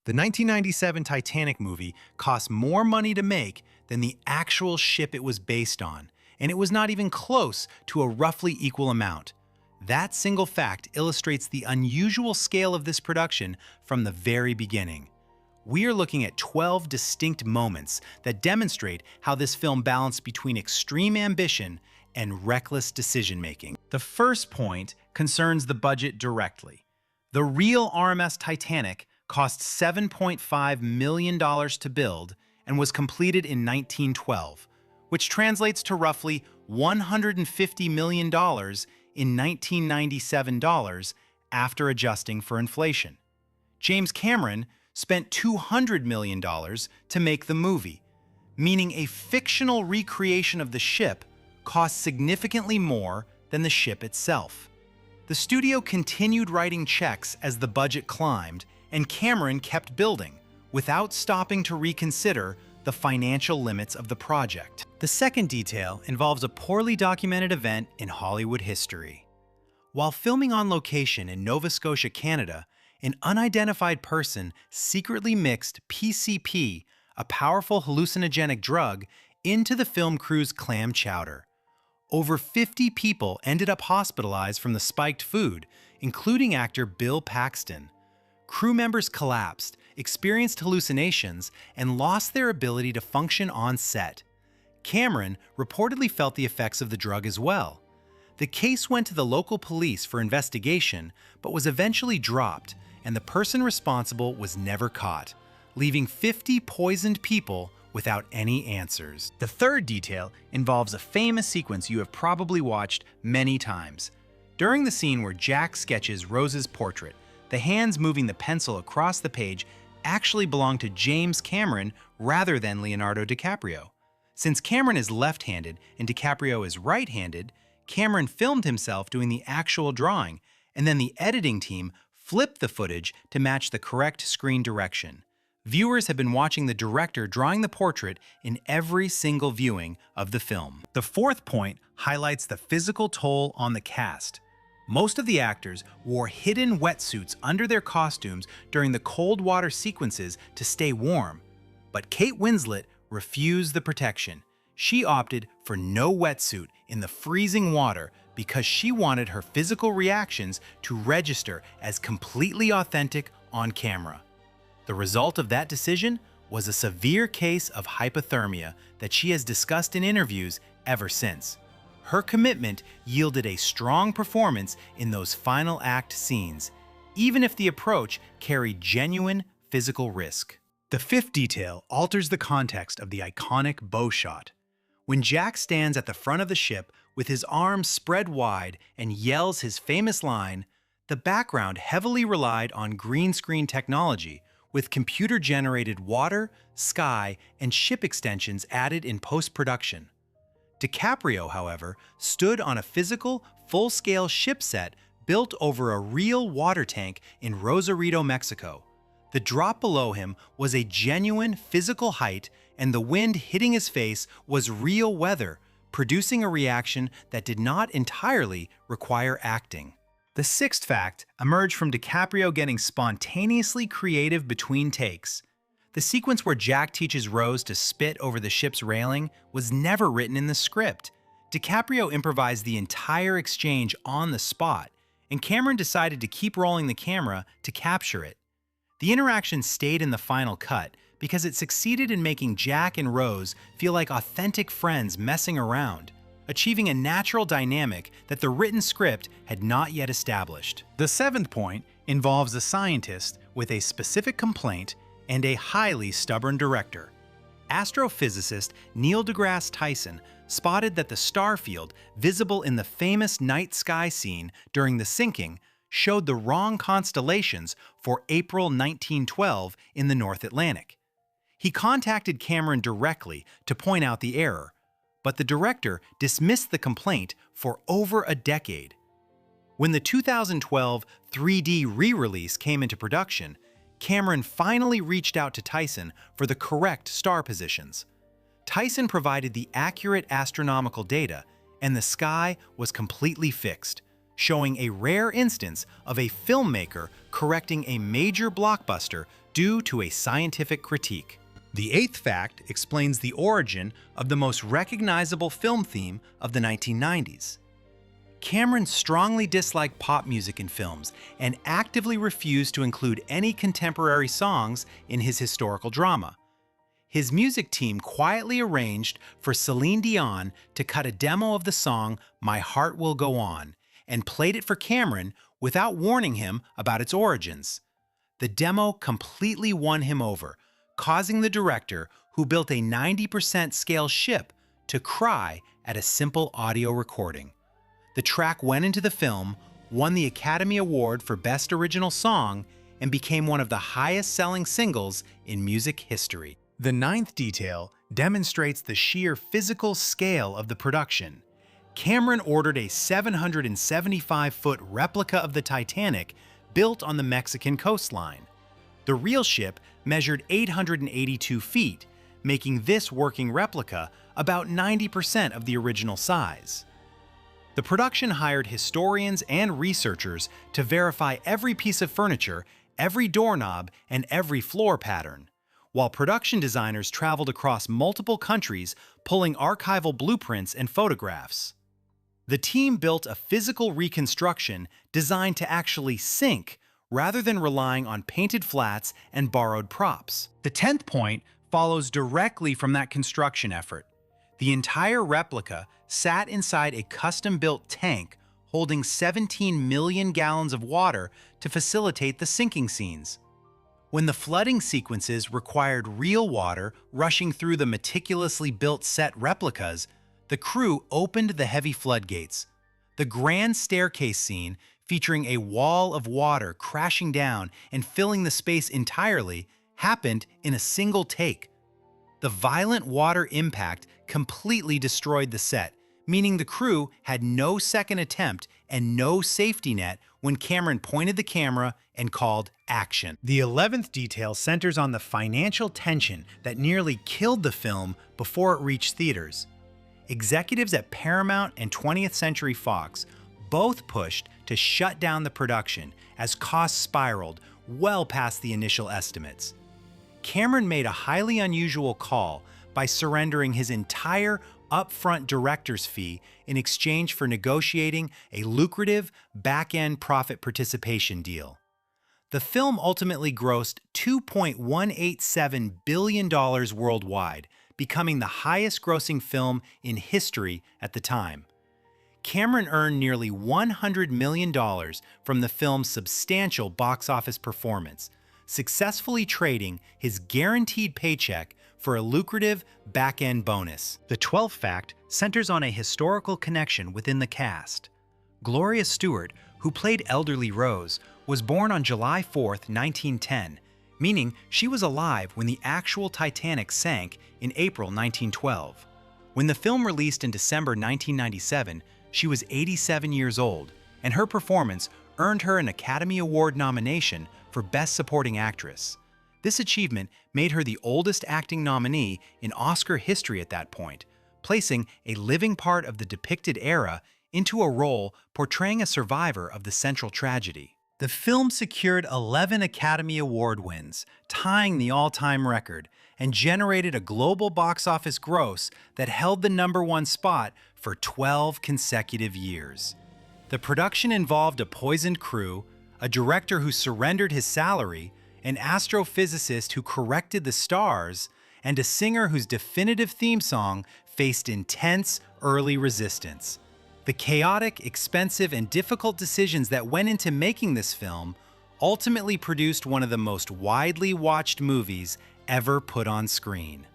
The 1997 Titanic movie cost more money to make than the actual ship it was based on, and it was not even close to a roughly equal amount. That single fact illustrates the unusual scale of this production from the very beginning. We are looking at 12 distinct moments that demonstrate how this film balanced between extreme ambition and reckless decision-making. The first point concerns the budget directly. The real RMS Titanic cost $7.5 million to build and was completed in 1912, which translates to roughly $150 million in 1997 dollars after adjusting for inflation. James Cameron spent $200 million to make the movie, meaning a fictional recreation of the ship cost significantly more than the ship itself. The studio continued writing checks as the budget climbed, and Cameron kept building, without stopping to reconsider the financial limits of the project. The second detail involves a poorly documented event in Hollywood history. While filming on location in Nova Scotia, Canada, an unidentified person secretly mixed PCP, a powerful hallucinogenic drug, into the film crew's clam chowder. Over 50 people ended up hospitalized from the spiked food, including actor Bill Paxton. Crew members collapsed, experienced hallucinations, and lost their ability to function on set. Cameron reportedly felt the effects of the drug as well. The case went to the local police for investigation, but was eventually dropped, and the person responsible was never caught, leaving 50 poisoned people without any answers. The third detail involves a famous sequence you have probably watched many times. During the scene where Jack sketches Rose's portrait, the hands moving the pencil across the page actually belong to James Cameron rather than Leonardo DiCaprio. Since Cameron is left-handed and DiCaprio is right-handed, Cameron filmed himself doing the actual drawing, and then the editing team flipped the footage to match the correct screen direction. Viewers have been watching the director drawing the portrait in every single viewing of the film. The fourth point highlights the physical toll on the cast. Most of the actors wore hidden wetsuits under their costumes during the cold water sequences to stay warm. But Kate Winslet refused the protection. She opted for no wetsuit in the freezing water because she wanted her physical reactions to register as completely authentic on camera. The result of that decision was a severe case of hypothermia that she has discussed in interviews ever since. Her commitment yielded a strong performance in those final act scenes, even if the approach carried genuine physical risk. The fifth detail alters the context of the iconic bow shot. When Jack stands at the front of the ship with his arms spread wide and yells his famous line, the background heavily relied on green screen technology, with computer-generated water, sky, and ship extensions added in post-production. DiCaprio, however, stood on a physical, full-scale ship set built over a real water tank in Rosarito, Mexico. The drop below him was a genuine physical height, and the wind hitting his face was real weather, producing a reaction that did not entirely require acting. The sixth fact emerged from DiCaprio getting spontaneously creative between takes. The sequence where Jack teaches Rose to spit over the ship's railing was never written in the script. DiCaprio improvised the entire exchange on the spot, and Cameron decided to keep rolling the camera to capture it. The interaction stayed in the final cut because it succeeded in making Jack and Rose feel like authentic friends messing around, achieving a natural dynamic that the written script had not yet established. The seventh point involves a scientist with a specific complaint and a highly stubborn director. Astrophysicist Neil deGrasse Tyson spotted that the star field visible in the famous night sky scene during the sinking showed the wrong constellations for April 1912 in the North Atlantic. He contacted Cameron directly to point out the error, but the director dismissed the complaint for over a decade. When the 2012 3D re-release came into production, Cameron finally reached out to Tyson for the correct star positions. Tyson provided the accurate astronomical data, and the sky was completely fixed, showing a rare instance of a filmmaker correcting a major blockbuster due to a scientific critique. The eighth fact explains the origin of the most recognizable film theme of the 1990s. Cameron strongly disliked pop music in films and actively refused to include any contemporary songs in his historical drama. His music team quietly arranged for Celine Dion to cut a demo of the song My Heart Will Go On and played it for Cameron without warning him about its origins. The demo completely won him over, causing the director, who built a 90% scale ship, to cry at a simple audio recording. The track went into the film, won the Academy Award for Best Original Song, and became one of the highest-selling singles in music history. The ninth detail demonstrates the sheer physical scale of the production. Cameron ordered a 775-foot replica of the Titanic built on the Mexican coastline. The real ship measured 882 feet, making this working replica about 90% of the original size. The production hired historians and researchers to verify every piece of furniture, every doorknob, and every floor pattern, while production designers traveled across multiple countries pulling archival blueprints and photographs. The team built a physical reconstruction designed to actually sink rather than relying on painted flats and borrowed props. The 10th point follows directly from that construction effort. The entire replica sat inside a custom-built tank holding 17 million gallons of water to facilitate the sinking scenes. When the flooding sequences required real water rushing through the meticulously built set replicas, the crew opened the heavy floodgates. The grand staircase scene, featuring a wall of water crashing down and filling the space entirely, happened in a single take. The violent water impact completely destroyed the set, meaning the crew had no second attempt and no safety net when Cameron pointed the camera and called action. The 11th detail centers on the financial tension that nearly killed the film before it reached theaters. Executives at Paramount and 20th Century Fox both pushed to shut down the production as costs spiraled well past the initial estimates. Cameron made a highly unusual call by surrendering his entire upfront director's fee in exchange for negotiating a lucrative back-end profit participation deal. The film ultimately grossed $2.187 billion worldwide, becoming the highest-grossing film in history at the time. Cameron earned nearly $100 million from the film's substantial box office performance, successfully trading his guaranteed paycheck for a lucrative back-end bonus. The 12th fact centers on a historical connection within the cast. Gloria Stewart, who played elderly Rose, was born on July 4, 1910, meaning she was alive when the actual Titanic sank in April 1912. When the film released in December 1997, she was 87 years old, and her performance earned her an Academy Award nomination for Best Supporting Actress. This achievement made her the oldest acting nominee in Oscar history at that point, placing a living part of the depicted era into a role portraying a survivor of the central tragedy. The film secured 11 Academy Award wins, tying the all-time record, and generated a global box office gross that held the #1 spot for 12 consecutive years. The production involved a poisoned crew, a director who surrendered his salary, an astrophysicist who corrected the stars, and a singer whose definitive theme song faced intense early resistance. The chaotic, expensive, and difficult decisions that went into making this film ultimately produced one of the most widely watched movies ever put on screen.